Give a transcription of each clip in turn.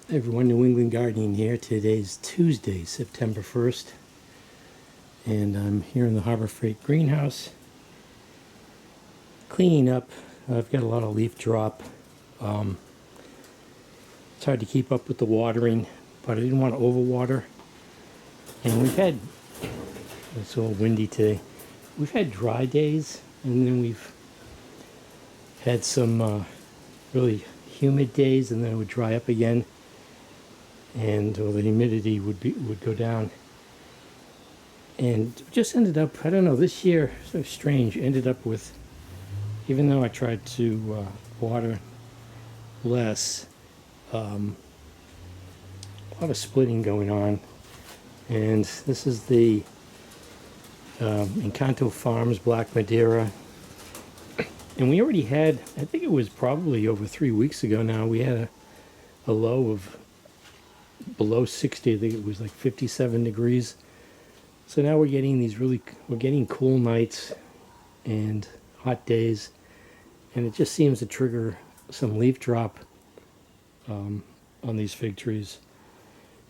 Hey everyone, New England Gardening here. Today's Tuesday, September 1st, and I'm here in the Harbor Freight greenhouse cleaning up. I've got a lot of leaf drop. It's hard to keep up with the watering, but I didn't want to overwater. And it's a little windy today. We've had dry days, and then we've had some really humid days, and then it would dry up again. And the humidity would go down, and just ended up, I don't know, this year so strange. Ended up with, even though I tried to water less, a lot of splitting going on. And this is the Encanto Farms Black Madeira, and we already had, I think it was probably over 3 weeks ago now, we had a low of below 60. I think it was like 57 degrees. So now we're getting we're getting cool nights and hot days, and it just seems to trigger some leaf drop on these fig trees.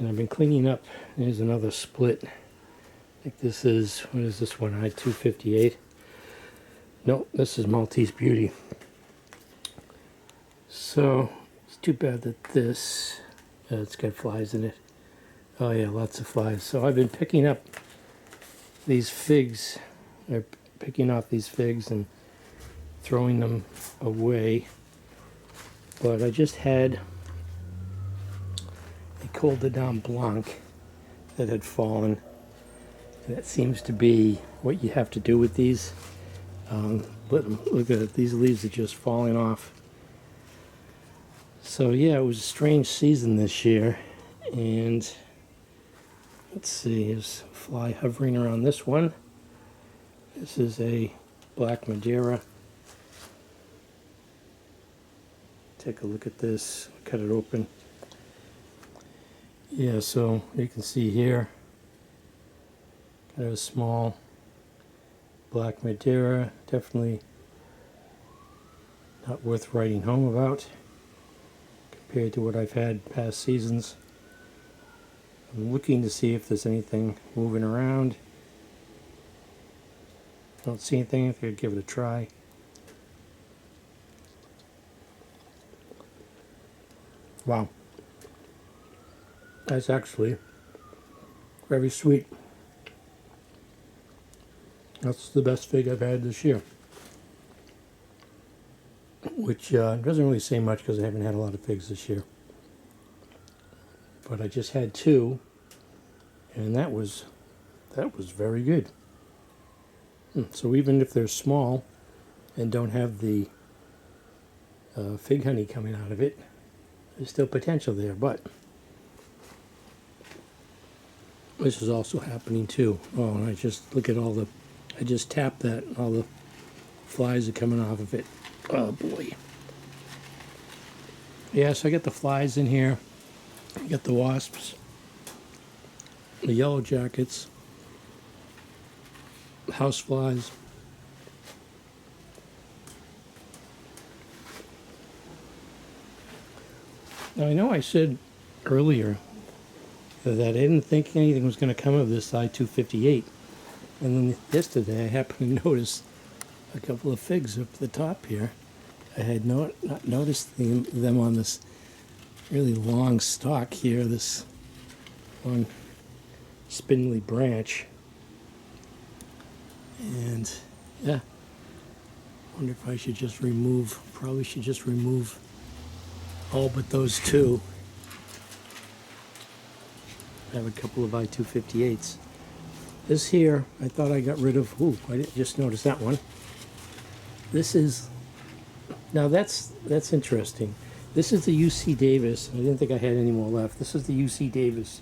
And I've been cleaning up. There's another split. I think this is, what is this one? I-258. No, this is Maltese Beauty. So it's too bad that this it's got flies in it. Oh yeah, lots of flies. So I've been picking up these figs, or picking off these figs and throwing them away. But I just had a Col de Dame Blanc that had fallen. And that seems to be what you have to do with these. Look at it, these leaves are just falling off. So yeah, it was a strange season this year, and let's see, there's a fly hovering around this one. This is a Black Madeira. Take a look at this, cut it open. Yeah, so you can see here, got a small Black Madeira, definitely not worth writing home about compared to what I've had past seasons. I'm looking to see if there's anything moving around. Don't see anything. I think I'd give it a try. Wow. That's actually very sweet. That's the best fig I've had this year. Which doesn't really say much because I haven't had a lot of figs this year. But I just had two, and that was very good. So even if they're small and don't have the fig honey coming out of it, there's still potential there. But this is also happening too. Oh, and I just look at I just tapped that, and all the flies are coming off of it. Oh boy. Yeah, so I got the flies in here. I got the wasps, the yellow jackets, house flies. Now I know I said earlier that I didn't think anything was going to come of this I-258. And then yesterday I happened to notice a couple of figs up the top here. I had not noticed them on this really long stalk here, this long spindly branch. And yeah, I wonder if I should just probably should just remove all but those two. I have a couple of I-258s. This here, I thought I got rid of, I didn't just notice that one. This is, now that's interesting. This is the UC Davis. I didn't think I had any more left. This is the UC Davis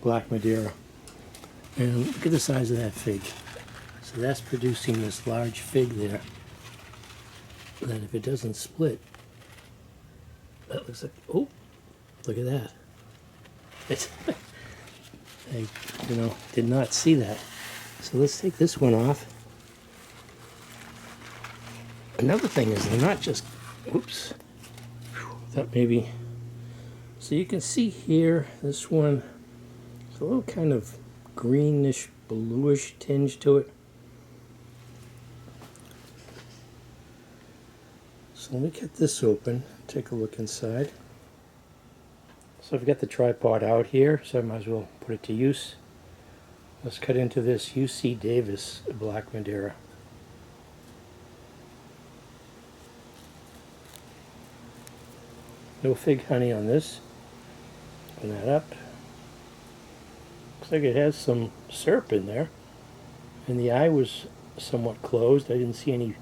Black Madeira. And look at the size of that fig. So that's producing this large fig there. That if it doesn't split, that looks like, oh, look at that. It's, I, did not see that. So let's take this one off. Another thing is they're not just, oops, thought maybe So you can see here, this one, it's a little kind of greenish, bluish tinge to it. So let me get this open, take a look inside. So I've got the tripod out here, so I might as well put it to use. Let's cut into this UC Davis Black Madeira. No fig honey on this. Open that up. Looks like it has some syrup in there. And the eye was somewhat closed. I didn't see any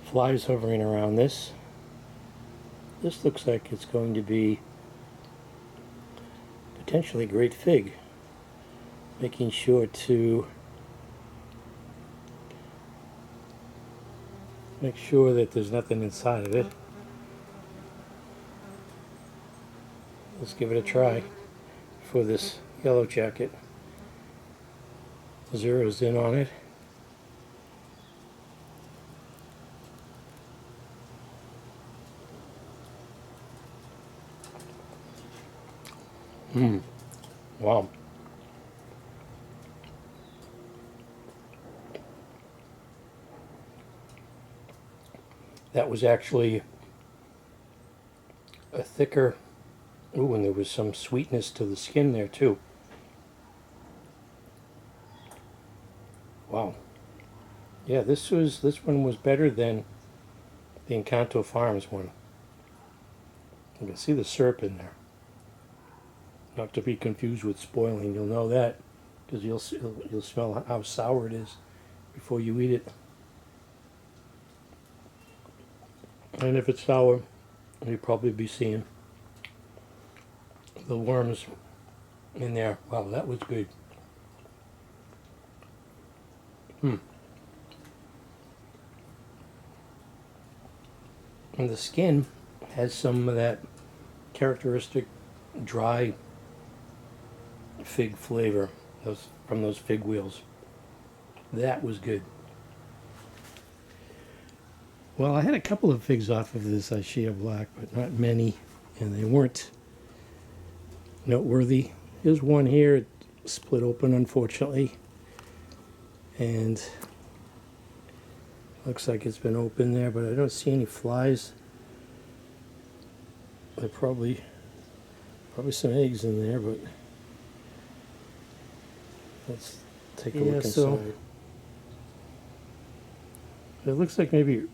flies hovering around this. This looks like it's going to be potentially a great fig. Making sure to make sure that there's nothing inside of it. Let's give it a try for this yellow jacket. Zeroes in on it. Wow. That was actually a thicker, ooh, and there was some sweetness to the skin there too. Wow. Yeah, this one was better than the Encanto Farms one. You can see the syrup in there. Not to be confused with spoiling, you'll know that because you'll smell how sour it is before you eat it. And if it's sour, you'll probably be seeing the worms in there. Wow, that was good. And the skin has some of that characteristic dry fig flavor from those fig wheels. That was good. Well, I had a couple of figs off of this Shea Black, but not many, and they weren't noteworthy. Here's one here, it split open unfortunately, and looks like it's been open there, but I don't see any flies. There probably some eggs in there, but let's take a look inside. So it looks like maybe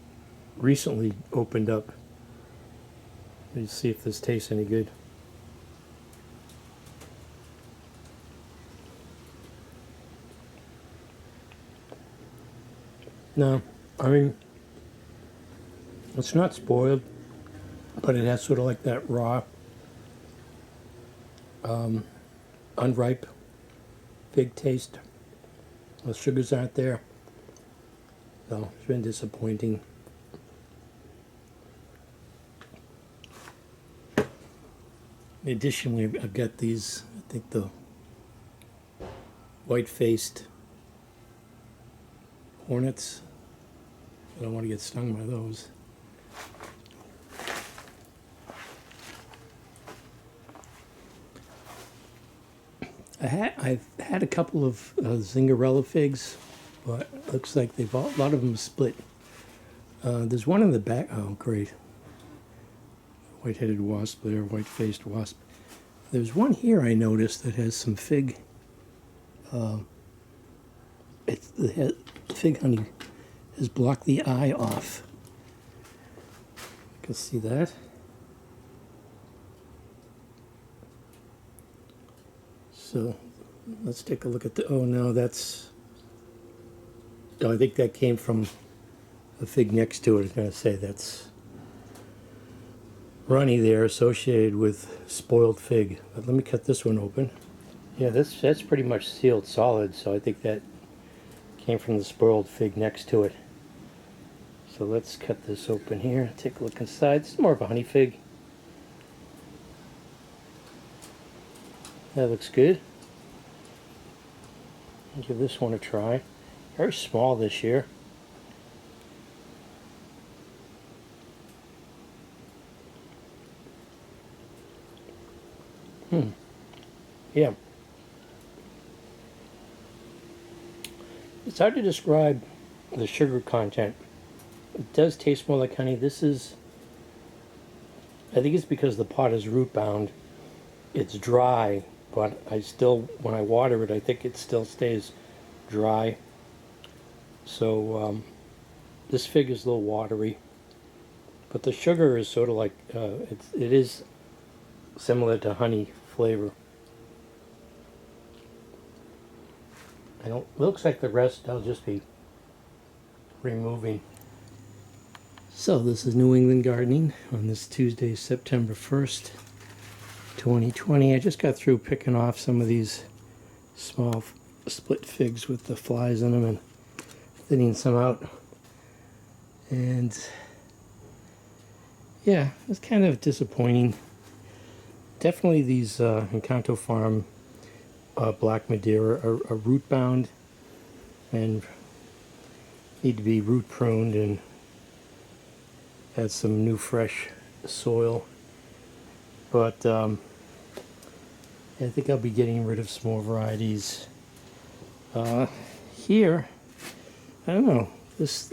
recently opened up. Let's see if this tastes any good. No, I mean, it's not spoiled, but it has sort of like that raw, unripe fig taste. The sugars aren't there, so it's been disappointing. Additionally, I've got these, I think the white-faced hornets. I don't want to get stung by those. I've had a couple of zingerella figs, but it looks like a lot of them split. There's one in the back. Oh, great. White-headed wasp there, white-faced wasp. There's one here I noticed that has some fig. The fig honey has blocked the eye off. You can see that. So let's take a look at the, oh no, that's, oh, I think that came from the fig next to it. I was going to say that's runny there associated with spoiled fig. But let me cut this one open. Yeah, that's pretty much sealed solid, so I think that came from the spoiled fig next to it. So let's cut this open here, take a look inside. This is more of a honey fig. That looks good. I'll give this one a try. Very small this year. Yeah. It's hard to describe the sugar content. It does taste more like honey. This is, I think it's because the pot is root bound. It's dry, but I still, when I water it, I think it still stays dry. So this fig is a little watery, but the sugar is sort of like, it is similar to honey flavor. I don't, looks like the rest I'll just be removing. So this is New England Gardening on this Tuesday, September 1st, 2020. I just got through picking off some of these small split figs with the flies in them and thinning some out. And yeah, it's kind of disappointing. Definitely these Encanto Farm Black Madeira are root bound and need to be root pruned and add some new fresh soil. But I think I'll be getting rid of some more varieties. Here, I don't know, this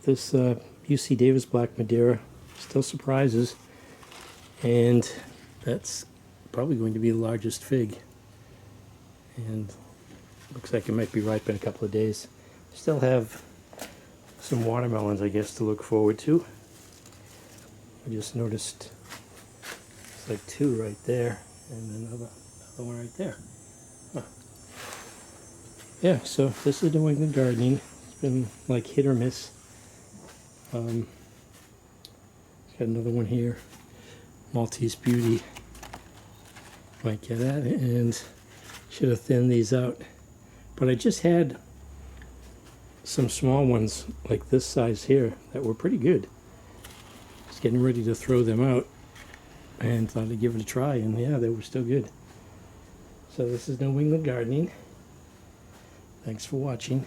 UC Davis Black Madeira still surprises, and that's probably going to be the largest fig, and looks like it might be ripe in a couple of days. Still have some watermelons, I guess, to look forward to. I just noticed it's like two right there and another one right there. Huh. Yeah, so this is New England Gardening. It's been like hit or miss. Got another one here, Maltese Beauty. Might get at it, and should have thinned these out. But I just had some small ones like this size here that were pretty good. Just getting ready to throw them out and thought I'd give it a try, and yeah, they were still good. So this is New England Gardening. Thanks for watching.